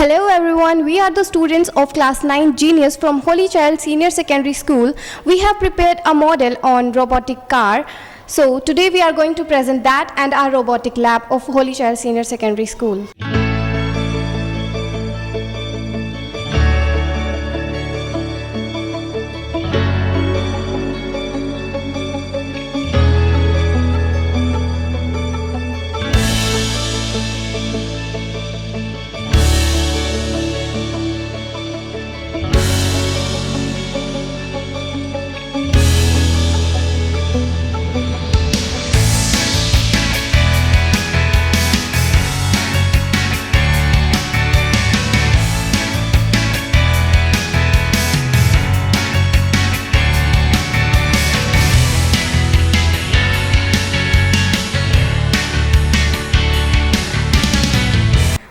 Hello everyone, we are the students of Class 9 Genius from Holy Child Senior Secondary School. We have prepared a model on robotic car. So today we are going to present that and our robotic lab of Holy Child Senior Secondary School.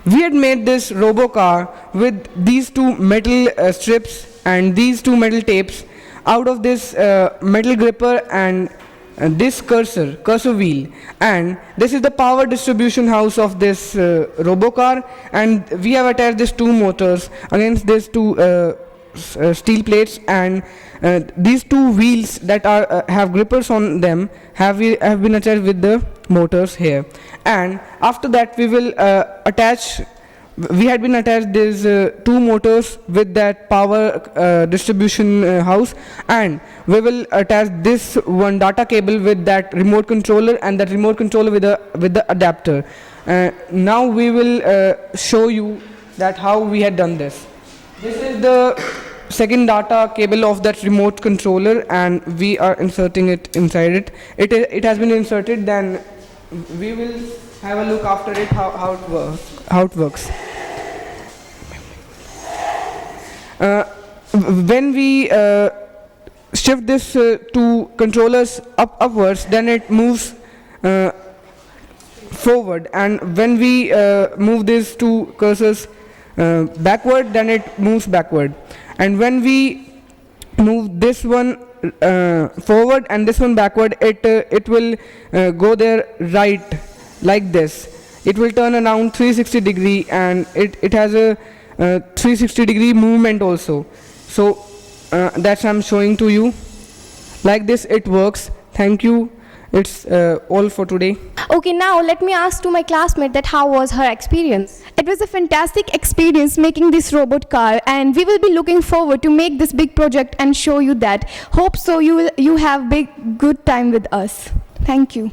We had made this robo car with these two metal strips and these two metal tapes out of this metal gripper and this cursor wheel, and this is the power distribution house of this robo car, and we have attached these two motors against these two steel plates, and these two wheels that are have grippers on them have been attached with the motors here. And after that we will we had been attached these two motors with that power distribution house, and we will attach this one data cable with that remote controller, and that remote controller with the adapter. Now we will show you that how we had done this. This is the second data cable of that remote controller, and we are inserting it inside it. It has been inserted. Then we will have a look after it how it works. When we shift this two controllers upwards, then it moves forward, and when we move these two cursors backward, then it moves backward, and when we move this one forward and this one backward, it will go there right like this. It will turn around 360 degree, and it has a 360 degree movement also. So that's I'm showing to you. Like this it works. Thank you. It's all for today. Okay, now let me ask to my classmate that how was her experience. It was a fantastic experience making this robot car, and we will be looking forward to make this big project and show you that. Hope so you have good time with us. Thank you.